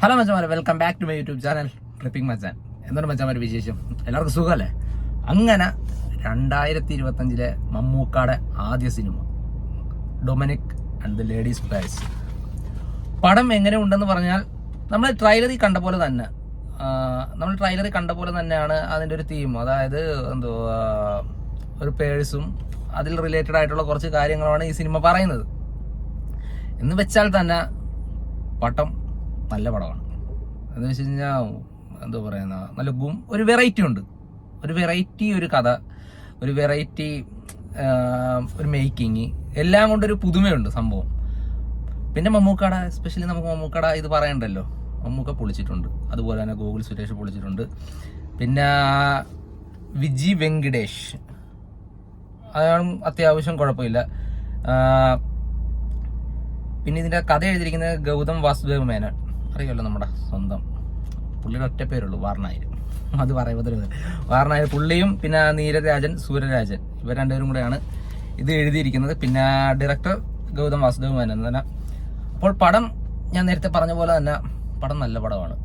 Hello മച്ചാമാരെ, welcome back to my YouTube channel tripping Machan. എന്താണ് മച്ചാമാരെ വിശേഷം? എല്ലാവർക്കും സുഖമല്ലേ? അങ്ങനെ 2025 മമ്മൂക്കാടെ ആദ്യ cinema Dominic and the ladies purse. പടം എങ്ങനെ ഉണ്ടെന്ന് പറഞ്ഞാൽ നമ്മൾ ട്രailer കണ്ട പോലെ തന്നെയാണ് അതിൻ്റെ ഒരു തീം. അതായത് ഒരു പേഴ്സും അതിൽ റിലേറ്റഡ് ആയിട്ടുള്ള കുറച്ച് കാര്യങ്ങളാണ് ഈ സിനിമ പറയുന്നത്. എന്ന് വെച്ചാൽ തന്നെ പടം നല്ല പടമാണ്. എന്ന് വെച്ച് കഴിഞ്ഞാൽ നല്ല ഒരു വെറൈറ്റി ഉണ്ട്. ഒരു കഥ, ഒരു വെറൈറ്റി, ഒരു മേക്കിങ്, എല്ലാം കൊണ്ടൊരു പുതുമയുണ്ട് സംഭവം. പിന്നെ മമ്മൂക്കട, എസ്പെഷ്യലി നമുക്ക് മമ്മൂക്കട ഇത് പറയണ്ടല്ലോ, മമ്മൂക്ക പൊളിച്ചിട്ടുണ്ട്. അതുപോലെ തന്നെ ഗോകുൽ സുരേഷ് പൊളിച്ചിട്ടുണ്ട്. പിന്നെ വിജി വെങ്കിടേഷ്, അയാളും അത്യാവശ്യം കുഴപ്പമില്ല. പിന്നെ ഇതിൻ്റെ കഥ എഴുതിയിരിക്കുന്നത് ഗൗതം വാസുദേവ് മേനോൻ, അറിയാമല്ലോ, നമ്മുടെ സ്വന്തം. പുള്ളിയുടെ ഒറ്റ പേരുള്ളൂ, വാർനായർ. അത് പറയുമ്പോൾ വാർനായർ പുള്ളിയും പിന്നെ നീരരാജൻ, സൂര്യരാജൻ, ഇവർ രണ്ടുപേരും കൂടെയാണ് ഇത് എഴുതിയിരിക്കുന്നത്. പിന്നെ ഡയറക്ടർ ഗൗതം വാസുദേവ് മേനോൻ തന്നെ. അപ്പോൾ പടം ഞാൻ നേരത്തെ പറഞ്ഞ പോലെ തന്നെ പടം നല്ല പടമാണ്.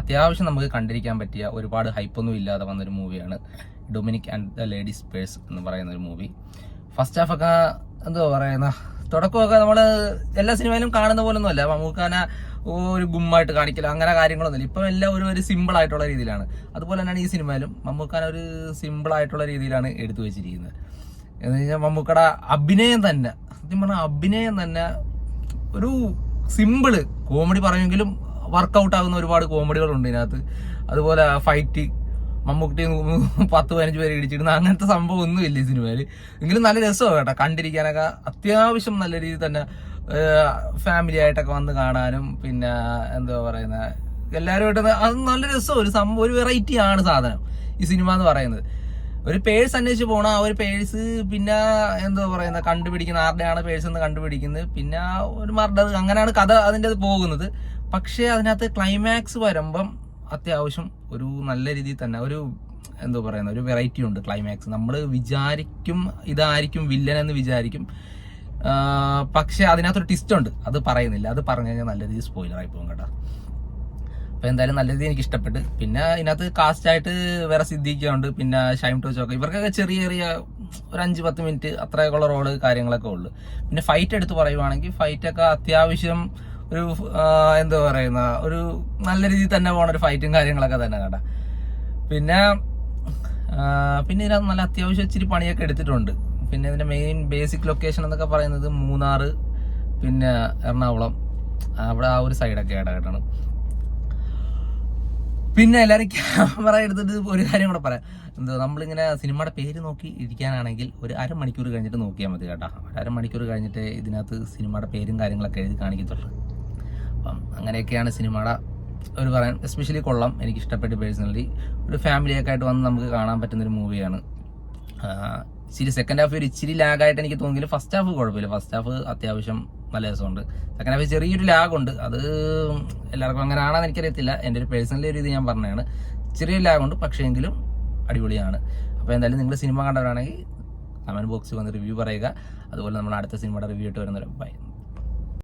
അത്യാവശ്യം നമുക്ക് കണ്ടിരിക്കാൻ പറ്റിയ, ഒരുപാട് ഹൈപ്പൊന്നും ഇല്ലാതെ വന്നൊരു മൂവിയാണ് Dominic and the ladies purse എന്ന് പറയുന്ന ഒരു മൂവി. ഫസ്റ്റ് ഹാഫൊക്കെ തുടക്കമൊക്കെ നമ്മൾ എല്ലാ സിനിമയിലും കാണുന്ന പോലൊന്നും അല്ല. മമ്മൂക്കാനെ ഒരു ഗുമ്മായിട്ട് കാണിക്കില്ല, അങ്ങനെ കാര്യങ്ങളൊന്നുമില്ല. ഇപ്പം എല്ലാം ഒരു സിമ്പിൾ ആയിട്ടുള്ള രീതിയിലാണ്. അതുപോലെ തന്നെയാണ് ഈ സിനിമയിലും മമ്മൂക്കാനെ ഒരു സിമ്പിൾ ആയിട്ടുള്ള രീതിയിലാണ് എടുത്തു വെച്ചിരിക്കുന്നത്. എന്ന് കഴിഞ്ഞാൽ മമ്മൂക്കയുടെ അഭിനയം തന്നെ, സത്യം പറഞ്ഞാൽ അഭിനയം തന്നെ ഒരു സിമ്പിള് കോമഡി പറയുമെങ്കിലും വർക്കൗട്ട് ആകുന്ന ഒരുപാട് കോമഡികളുണ്ട് ഇതിനകത്ത്. അതുപോലെ ഫൈറ്റ്, മമ്മൂട്ടി 10-15 പേര് ഇടിച്ചിടുന്ന അങ്ങനത്തെ സംഭവം ഒന്നുമില്ല ഈ സിനിമയിൽ. എങ്കിലും നല്ല രസമാണ് കേട്ടോ കണ്ടിരിക്കാനൊക്കെ. അത്യാവശ്യം നല്ല രീതിയിൽ തന്നെ ഫാമിലി ആയിട്ടൊക്കെ വന്ന് കാണാനും, പിന്നെ എല്ലാവരുമായിട്ട് അത് നല്ല രസം, ഒരു സംഭവം, ഒരു വെറൈറ്റി ആണ് സാധനം ഈ സിനിമ എന്ന് പറയുന്നത്. ഒരു പേഴ്സ് അന്വേഷിച്ച് പോകണം, ആ ഒരു പേഴ്സ് പിന്നെ കണ്ടുപിടിക്കുന്നത്, ആരുടെയാണ് പേഴ്സ് എന്ന് കണ്ടുപിടിക്കുന്നത്, പിന്നെ ഒരു മർഡർ, അങ്ങനെയാണ് കഥ അതിൻ്റെ അത് പോകുന്നത്. പക്ഷേ അതിനകത്ത് ക്ലൈമാക്സ് വരുമ്പം അത്യാവശ്യം ഒരു നല്ല രീതിയിൽ തന്നെ ഒരു ഒരു വെറൈറ്റി ഉണ്ട് ക്ലൈമാക്സ്. നമ്മൾ വിചാരിക്കും ഇതായിരിക്കും വില്ലൻ എന്ന് വിചാരിക്കും, പക്ഷെ അതിനകത്തൊരു ട്വിസ്റ്റ് ഉണ്ട്. അത് പറയുന്നില്ല, അത് പറഞ്ഞു കഴിഞ്ഞാൽ നല്ല രീതിയിൽ സ്പോയിലറായി പോകും കേട്ടോ. അപ്പോൾ എന്തായാലും നല്ല രീതിയിൽ എനിക്ക് ഇഷ്ടപ്പെട്ട്. പിന്നെ ഇതിനകത്ത് കാസ്റ്റായിട്ട് വേറെ സിദ്ദീഖുണ്ട്, പിന്നെ ഷൈം ടോച്ചൊക്കെ, ഇവർക്കൊക്കെ ചെറിയ ഒരു 5-10 മിനിറ്റ് അത്രയൊക്കെയുള്ള റോള് കാര്യങ്ങളൊക്കെ ഉള്ളു. പിന്നെ ഫൈറ്റ് എടുത്ത് പറയുവാണെങ്കിൽ ഫൈറ്റൊക്കെ അത്യാവശ്യം ഒരു ഒരു നല്ല രീതിയിൽ തന്നെ പോണ ഒരു ഫൈറ്റും കാര്യങ്ങളൊക്കെ തന്നെ കേട്ടോ. പിന്നെ ഇതിനകത്ത് നല്ല അത്യാവശ്യം ഇച്ചിരി പണിയൊക്കെ എടുത്തിട്ടുണ്ട്. പിന്നെ ഇതിന്റെ മെയിൻ ബേസിക് ലൊക്കേഷൻ എന്നൊക്കെ പറയുന്നത് മൂന്നാർ, പിന്നെ എറണാകുളം, അവിടെ ആ ഒരു സൈഡൊക്കെ കേട്ടാണ്. പിന്നെ എല്ലാവരും ക്യാമറ എടുത്തിട്ട് ഒരു കാര്യം കൂടെ പറയാം. നമ്മളിങ്ങനെ സിനിമയുടെ പേര് നോക്കി ഇരിക്കാനാണെങ്കിൽ ഒരു അരമണിക്കൂർ കഴിഞ്ഞിട്ട് നോക്കിയാൽ മതി കേട്ടോ. അരമണിക്കൂർ കഴിഞ്ഞിട്ട് ഇതിനകത്ത് സിനിമയുടെ പേരും കാര്യങ്ങളൊക്കെ എഴുതി കാണിക്കത്തുള്ളൂ. അപ്പം അങ്ങനെയൊക്കെയാണ് സിനിമയുടെ ഒരു പറയാൻ. എസ്പെഷ്യലി കൊള്ളാം, എനിക്ക് ഇഷ്ടപ്പെട്ടു പേഴ്സണലി. ഒരു ഫാമിലിയൊക്കെ ആയിട്ട് വന്ന് നമുക്ക് കാണാൻ പറ്റുന്നൊരു മൂവിയാണ്. ഇച്ചിരി സെക്കൻഡ് ഹാഫ് ഒരു ഇച്ചിരി ലാഗായിട്ട് എനിക്ക് തോന്നിയെങ്കിലും ഫസ്റ്റ് ഹാഫ് കുഴപ്പമില്ല. ഫസ്റ്റ് ഹാഫ് അത്യാവശ്യം നല്ല രസമുണ്ട്. സെക്കൻഡ് ഹാഫ് ചെറിയൊരു ലാഗുണ്ട്. അത് എല്ലാവർക്കും അങ്ങനെ ആണെന്ന് എനിക്കറിയത്തില്ല. എൻ്റെ ഒരു പേഴ്സണലി ഒരു ഇത് ഞാൻ പറഞ്ഞതാണ്. ചെറിയൊരു ലാഗുണ്ട്, പക്ഷേ എങ്കിലും അടിപൊളിയാണ്. അപ്പോൾ എന്തായാലും നിങ്ങൾ സിനിമ കണ്ടവരാണെങ്കിൽ കമൻറ്റ് ബോക്സിൽ വന്ന് റിവ്യൂ പറയുക. അതുപോലെ നമ്മൾ അടുത്ത സിനിമയുടെ റിവ്യൂ ആയിട്ട് വരുന്നവരും ബൈ.